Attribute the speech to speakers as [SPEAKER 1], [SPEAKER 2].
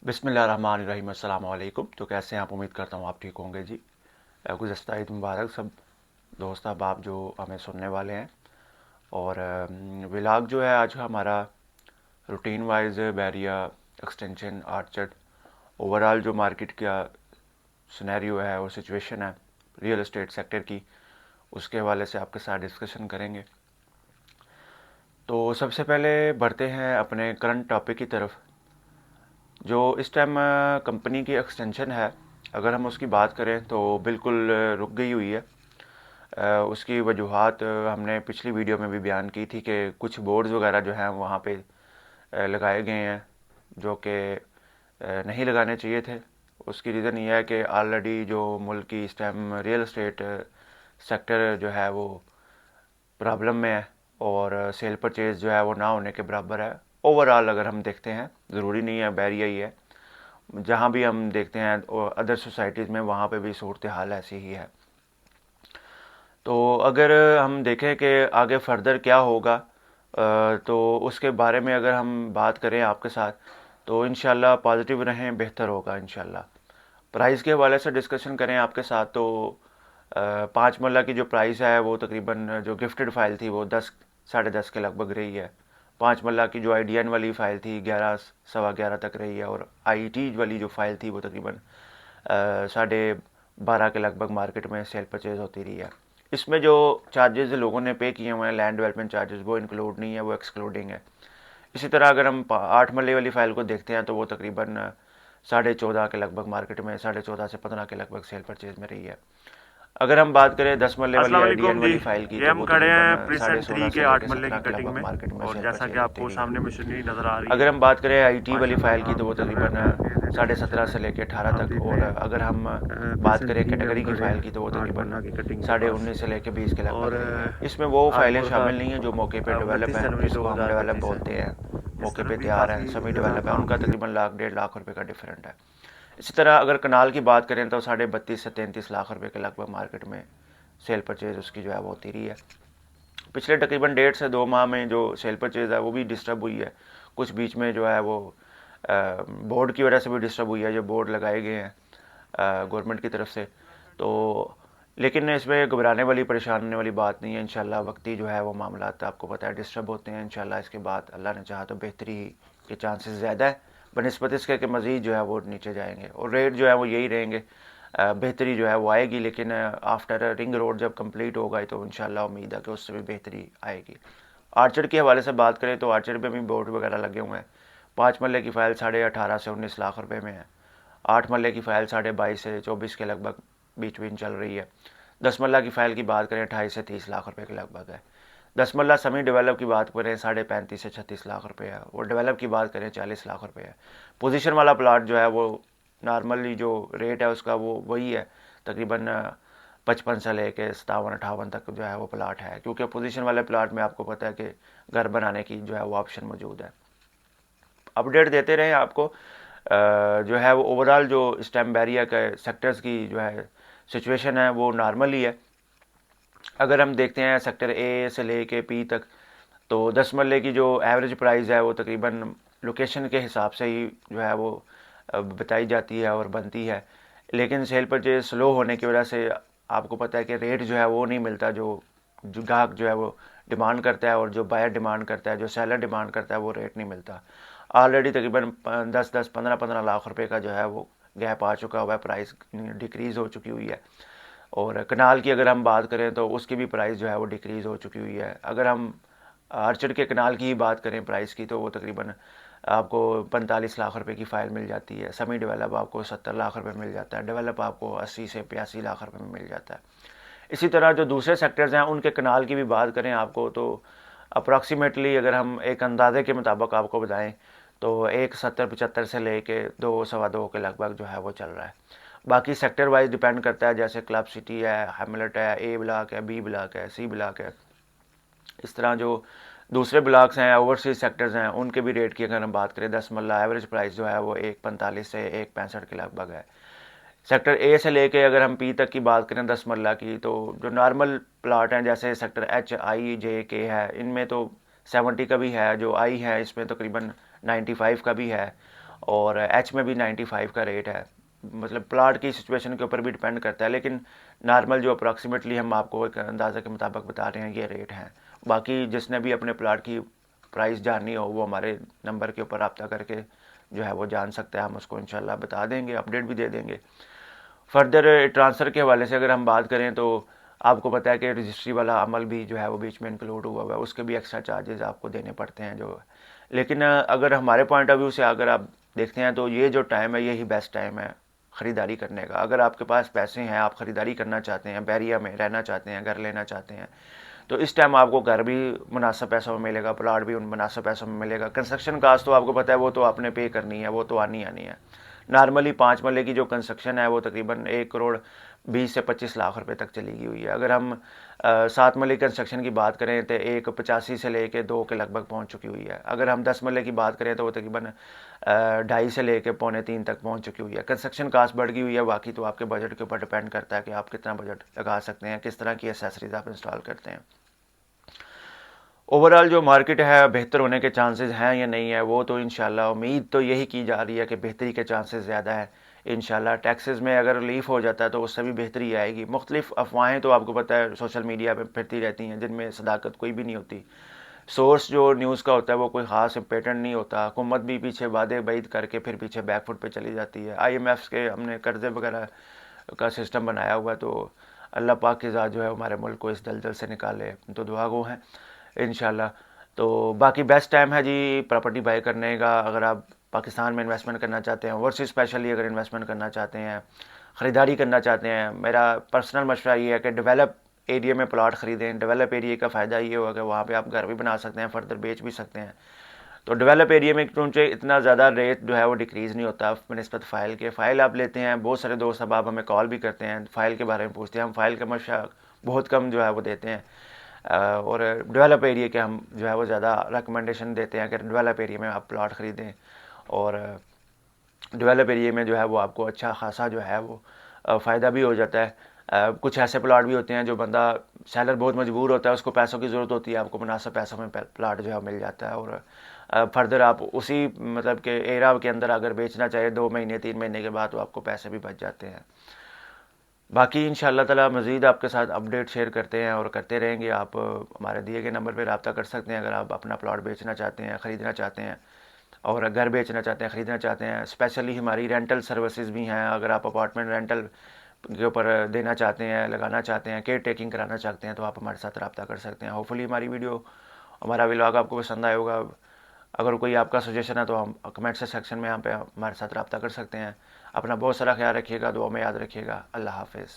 [SPEAKER 1] बिस्मिल्लाहिर्रहमानिर्रहीम अस्सलाम वालेकुम। तो कैसे हैं आप? उम्मीद करता हूँ आप ठीक होंगे जी। गुज़श्ता ईद मुबारक सब दोस्त अहबाब जो हमें सुनने वाले हैं। और व्लॉग जो है आज हमारा रूटीन वाइज बैरिया एक्सटेंशन आर्चर्ड ओवरऑल जो मार्केट का सिनेरियो है और सिचुएशन है रियल एस्टेट सेक्टर की, उसके हवाले से आपके साथ डिस्कशन करेंगे। तो सबसे पहले बढ़ते हैं अपने करंट टॉपिक की तरफ। जो इस टाइम कंपनी की एक्सटेंशन है, अगर हम उसकी बात करें तो बिल्कुल रुक गई हुई है। उसकी वजूहात हमने पिछली वीडियो में भी बयान की थी कि कुछ बोर्ड्स वगैरह जो हैं वहाँ पे लगाए गए हैं जो कि नहीं लगाने चाहिए थे। उसकी रीज़न ये है कि ऑलरेडी जो मुल्क की इस टाइम रियल एस्टेट सेक्टर जो है वो प्रॉब्लम में है और सेल परचेज़ जो है वो ना होने के बराबर है। ओवरऑल अगर हम देखते हैं, ज़रूरी नहीं है बैरिया ही है, जहाँ भी हम देखते हैं अदर सोसाइटीज़ में वहाँ पे भी सूरत हाल ऐसी ही है। तो अगर हम देखें कि आगे फर्दर क्या होगा, तो उसके बारे में अगर हम बात करें आपके साथ, तो इंशाल्लाह पॉजिटिव रहें, बेहतर होगा इंशाल्लाह। प्राइस के हवाले से डिस्कशन करें आपके साथ, तो 5 मरला की जो प्राइस है वो तकरीबन जो गिफ्टेड फ़ाइल थी वो 10 साढ़े 10 के लगभग रही है। 5 मरला की जो IDN वाली फ़ाइल थी 11 सवा 11 तक रही है, और IET वाली जो फ़ाइल थी वो तकरीबन साढ़े 12 के लगभग मार्केट में सेल परचेज होती रही है। इसमें जो चार्जेस लोगों ने पे किए हुए हैं लैंड डेवलपमेंट चार्जेस, वो इंक्लूड नहीं है, वो एक्सक्लूडिंग है। इसी तरह अगर हम 8 मरले वाली फ़ाइल को देखते हैं तो वो तकरीबन साढ़े 14 के लगभग मार्केट में, साढ़े 14 से 15 के लगभग सेल परचेज में रही है। अगर हम बात करें 10 मरले वाली
[SPEAKER 2] अस्सलाम
[SPEAKER 1] IDN
[SPEAKER 2] वालेकुम जी।
[SPEAKER 1] वाली फ़ाइल की,
[SPEAKER 2] ये
[SPEAKER 1] तो
[SPEAKER 2] हम
[SPEAKER 1] वो
[SPEAKER 2] खड़े हैं
[SPEAKER 1] तकरीबन साढ़े
[SPEAKER 2] प्रिसेंट
[SPEAKER 1] 16
[SPEAKER 2] थ्री के
[SPEAKER 1] से
[SPEAKER 2] आठ
[SPEAKER 1] लेकर
[SPEAKER 2] मरले की
[SPEAKER 1] 17 के
[SPEAKER 2] कटिंग
[SPEAKER 1] लगभग
[SPEAKER 2] में।
[SPEAKER 1] मार्केट में
[SPEAKER 2] और
[SPEAKER 1] सेल
[SPEAKER 2] जैसा कि
[SPEAKER 1] परचेज होती
[SPEAKER 2] आपको
[SPEAKER 1] रही है।
[SPEAKER 2] सामने मशीनरी नज़र आ रही
[SPEAKER 1] अगर
[SPEAKER 2] है,
[SPEAKER 1] हम बात करें IET वाली
[SPEAKER 2] माशाल्लाह
[SPEAKER 1] फ़ाइल की, तो
[SPEAKER 2] काम
[SPEAKER 1] वो
[SPEAKER 2] चल रहा है
[SPEAKER 1] तकरीबन
[SPEAKER 2] काफ़ी
[SPEAKER 1] साढ़े
[SPEAKER 2] ज़बरदस्त।
[SPEAKER 1] 17 से लेकर 18
[SPEAKER 2] आप
[SPEAKER 1] तक।
[SPEAKER 2] देख
[SPEAKER 1] और
[SPEAKER 2] रहे
[SPEAKER 1] अगर हम
[SPEAKER 2] हैं
[SPEAKER 1] बात
[SPEAKER 2] प्रिसेंट
[SPEAKER 1] करें
[SPEAKER 2] थ्री में हम
[SPEAKER 1] कैटेगरी की
[SPEAKER 2] खड़े
[SPEAKER 1] फ़ाइल की, तो वो
[SPEAKER 2] हैं आठ
[SPEAKER 1] तकरीबन
[SPEAKER 2] मरला की कटिंग के
[SPEAKER 1] साढ़े
[SPEAKER 2] पास।
[SPEAKER 1] 19 से लेकर 20 के लगभग
[SPEAKER 2] और
[SPEAKER 1] रही है। इसमें वो
[SPEAKER 2] आज
[SPEAKER 1] फाइलें
[SPEAKER 2] मुहर्रम
[SPEAKER 1] शामिल नहीं हैं जो मौके पे डेवलप
[SPEAKER 2] 29
[SPEAKER 1] हैं,
[SPEAKER 2] जनवरी
[SPEAKER 1] जिसको हम डेवलप
[SPEAKER 2] 2025 है।
[SPEAKER 1] बोलते हैं,
[SPEAKER 2] इस
[SPEAKER 1] मौके
[SPEAKER 2] तरफ
[SPEAKER 1] पे
[SPEAKER 2] भी
[SPEAKER 1] तैयार हैं,
[SPEAKER 2] काफ़ी
[SPEAKER 1] सेमी
[SPEAKER 2] ज़्यादा
[SPEAKER 1] डेवलप है,
[SPEAKER 2] काम
[SPEAKER 1] उनका
[SPEAKER 2] है।
[SPEAKER 1] तकरीबन लाख 1.5 लाख रुपए का डिफरेंट है। इसी तरह अगर कनाल की बात करें तो साढ़े 32 से 33 लाख रुपए के लगभग मार्केट में सेल परचेज उसकी जो है वो होती रही है। पिछले तकरीबन 1.5 से 2 माह में जो सेल परचेज है वो भी डिस्टर्ब हुई है। कुछ बीच में जो है वो बोर्ड की वजह से भी डिस्टर्ब हुई है, जो बोर्ड लगाए गए हैं गवर्नमेंट की तरफ से। तो लेकिन इसमें घबराने वाली, परेशान होने वाली बात नहीं है। इंशाल्लाह वक्ती जो है वो मामला आपको पता है डिस्टर्ब होते हैं। इंशाल्लाह इसके बाद अल्लाह ने चाहा तो बेहतरी के चांसेस ज़्यादा है बनस्बत इसके कि मज़ीद जो है वो नीचे जाएंगे और रेट जो है वो यही रहेंगे। बेहतरी जो है वो आएगी, लेकिन आफ्टर रिंग रोड जब कंप्लीट होगा तो इंशाल्लाह उम्मीद है कि उससे भी बेहतरी आएगी। आर्चर्ड के हवाले से बात करें तो आर्चर्ड पे भी बोर्ड वगैरह लगे हुए हैं। 5 मरले की फ़ाइल साढ़े 18 से 19 लाख रुपए में है। 8 मरले की फ़ाइल साढ़े 22 से 24 के लगभग बीच बीच चल रही है। 10 मरला की फ़ाइल की बात करें 28 से 30 लाख रुपए के लगभग है। 10 मरला सेमी डेवलप की बात करें 35.5 से 36 लाख रुपए है, और डेवलप की बात करें 40 लाख रुपए है। पोजीशन वाला प्लाट जो है वो नॉर्मली जो रेट है उसका वो वही है, तकरीबन 55 से लेके 57-58 तक जो है वो प्लाट है, क्योंकि पोजीशन वाले प्लाट में आपको पता है कि घर बनाने की जो है वो ऑप्शन मौजूद है। अपडेट देते रहे आपको। जो है वो ओवरऑल जो स्टेम बैरियर के सेक्टर्स की जो है सिचुएशन है वो नॉर्मल ही है। अगर हम देखते हैं सेक्टर A से ले के P तक, तो 10 मरले की जो एवरेज प्राइस है वो तकरीबन लोकेशन के हिसाब से ही जो है वो बताई जाती है और बनती है। लेकिन सेल परचेज स्लो होने की वजह से आपको पता है कि रेट जो है वो नहीं मिलता, जो ग्राहक जो है वो डिमांड करता है और जो बायर डिमांड करता है, जो सेलर डिमांड करता है, वो रेट नहीं मिलता। ऑलरेडी तकरीबन 10-15 लाख रुपए का जो है वो गैप आ चुका हुआ है, प्राइस डिक्रीज़ हो चुकी हुई है। और कनाल की अगर हम बात करें तो उसकी भी प्राइस जो है वो डिक्रीज़ हो चुकी हुई है। अगर हम आर्चर्ड के कनाल की ही बात करें प्राइस की, तो वो तकरीबन आपको 45 लाख रुपए की फ़ाइल मिल जाती है। सेमी डेवलप आपको 70 लाख रुपए मिल जाता है, डेवलप आपको 80 से 85 लाख रुपए में मिल जाता है। इसी तरह जो दूसरे सेक्टर्स हैं उनके कनाल की भी बात करें आपको, तो अप्रॉक्सीमेटली अगर हम एक अंदाजे के मुताबिक आपको बताएं तो 170-75 से लेके 2-2.25 के लगभग जो है वो चल रहा है। बाकी सेक्टर वाइज डिपेंड करता है, जैसे क्लब सिटी है, हैमलेट है, A ब्लॉक है, B ब्लॉक है, C ब्लॉक है। इस तरह जो दूसरे ब्लॉक्स हैं, ओवरसीज सेक्टर्स हैं, उनके भी रेट की अगर हम बात करें, 10 मरला एवरेज प्राइस जो है वो 1.45 से 1.65 के लगभग है। सेक्टर A से लेके अगर हम P तक की बात करें 10 मरला की, तो जो नॉर्मल प्लाट हैं जैसे sector H, I, J, K है, इनमें तो 70 का भी है, जो I है इसमें तकरीबन 95 का भी है, और एच में भी 95 का रेट है। मतलब प्लाट की सिचुएशन के ऊपर भी डिपेंड करता है, लेकिन नॉर्मल जो अप्रॉक्सीमेटली हम आपको एक अंदाज़े के मुताबिक बता रहे हैं ये रेट हैं। बाकी जिसने भी अपने प्लाट की प्राइस जाननी हो वो हमारे नंबर के ऊपर रब्ता करके जो है वो जान सकता है, हम उसको इंशाल्लाह बता देंगे, अपडेट भी दे देंगे। फर्दर ट्रांसफ़र के हवाले से अगर हम बात करें तो आपको पता है कि रजिस्ट्री वाला अमल भी जो है वो बीच में इंक्लूड हुआ हुआ है, उसके भी एक्स्ट्रा चार्जेस आपको देने पड़ते हैं जो। लेकिन अगर हमारे पॉइंट ऑफ व्यू से अगर आप देखते हैं तो ये जो टाइम है यही बेस्ट टाइम है ख़रीदारी करने का। अगर आपके पास पैसे हैं, आप ख़रीदारी करना चाहते हैं, बैरिया में रहना चाहते हैं, घर लेना चाहते हैं, तो इस टाइम आपको घर भी मुनासिब पैसों में मिलेगा, प्लाट भी उन मुनासिब पैसों में मिलेगा। कंस्ट्रक्शन कास्ट तो आपको पता है वो तो आपने पे करनी है, वो तो आनी है। नॉर्मली 5 मरले की जो कंस्ट्रक्शन है वो तकरीबन 1 करोड़ 20 से 25 लाख रुपए तक चली गई हुई है। अगर हम 7 मरले कंस्ट्रक्शन की बात करें तो 1,85 से लेके 2 के लगभग पहुंच चुकी हुई है। अगर हम 10 मरले की बात करें तो वो तकरीबन 2.5 से लेके 2.75 तक पहुंच चुकी हुई है। कंस्ट्रक्शन कास्ट बढ़ गई हुई है। बाकी तो आपके बजट के ऊपर डिपेंड करता है कि आप कितना बजट लगा सकते हैं, किस तरह की एसेसरीज आप इंस्टॉल करते हैं। ओवरऑल जो मार्केट है बेहतर होने के चांसेस हैं या नहीं है, वो तो इंशाल्लाह उम्मीद तो यही की जा रही है कि बेहतरी के चांसेस ज़्यादा है। इंशाल्लाह टैक्सेस में अगर रिलीफ हो जाता है तो उससे भी बेहतरी आएगी। मुख्तलिफ अफवाहें तो आपको पता है सोशल मीडिया पे फिरती रहती हैं जिनमें सदाकत कोई भी नहीं होती। सोर्स जो न्यूज़ का होता है वो कोई ख़ास इम्पोर्टेंट नहीं होता। हुकूमत भी पीछे वादे बैद करके फिर पीछे बैकफुट पे चली जाती है। IMF के हमने कर्जे वगैरह का सिस्टम बनाया हुआ, तो अल्लाह पाक की ज़ात जो है हमारे मुल्क को इस दलदल से निकाले, तो दुआ गो हैं इंशाल्लाह। तो बाकी बेस्ट टाइम है जी प्रॉपर्टी बाई करने का। अगर आप पाकिस्तान में इन्वेस्टमेंट करना चाहते हैं, ओवरसीज स्पेशली अगर इन्वेस्टमेंट करना चाहते हैं, ख़रीदारी करना चाहते हैं, मेरा पर्सनल मशवरा ये है कि डेवलप एरिया में प्लाट ख़रीदें। डेवलप एरिया का फ़ायदा ये होगा कि वहाँ पे आप घर भी बना सकते हैं, फर्दर बेच भी सकते हैं। तो डेवलप एरिया में क्योंकि इतना ज़्यादा रेट जो है वो डिक्रीज़ नहीं होता बनस्बत फ़ाइल के। फ़ाइल आप लेते हैं, बहुत सारे दोस्त अब आप हमें कॉल भी करते हैं, फ़ाइल के बारे में पूछते हैं, हम फ़ाइल का मशवरा बहुत कम जो है वो देते हैं। और डेवलप एरिया के हम जो है वो ज़्यादा रिकमेंडेशन देते हैं कि डेवलप एरिया में आप प्लाट ख़रीदें। और डेवलप एरिया में जो है वो आपको अच्छा खासा जो है वो फ़ायदा भी हो जाता है। कुछ ऐसे प्लाट भी होते हैं जो बंदा सेलर बहुत मजबूर होता है, उसको पैसों की ज़रूरत होती है, आपको मुनासिब पैसों में प्लाट जो है मिल जाता है। और फर्दर आप उसी मतलब के एरा के अंदर अगर बेचना चाहे 2 महीने 3 महीने के बाद तो आपको पैसे भी बच जाते हैं। बाकी इंशाअल्लाह ताला मज़ीद आपके साथ अपडेट शेयर करते हैं और करते रहेंगे। आप हमारे दिए गए नंबर पर रब्ता कर सकते हैं अगर आप अपना प्लाट बेचना चाहते हैं, ख़रीदना चाहते हैं, और घर बेचना चाहते हैं, ख़रीदना चाहते हैं। स्पेशली हमारी रेंटल सर्विसेज भी हैं। अगर आप अपार्टमेंट रेंटल के ऊपर देना चाहते हैं, लगाना चाहते हैं, केयर टेकिंग कराना चाहते हैं, तो आप हमारे साथ रब्ता कर सकते हैं। होपफुली हमारी वीडियो, हमारा व्लॉग आपको पसंद आया होगा। अगर कोई आपका सजेशन है तो हम कमेंट से सेक्शन में यहाँ पे हमारे साथ रब्ता कर सकते हैं। अपना बहुत सारा ख्याल रखिएगा, दुआ में याद रखिएगा। अल्लाह हाफिज़।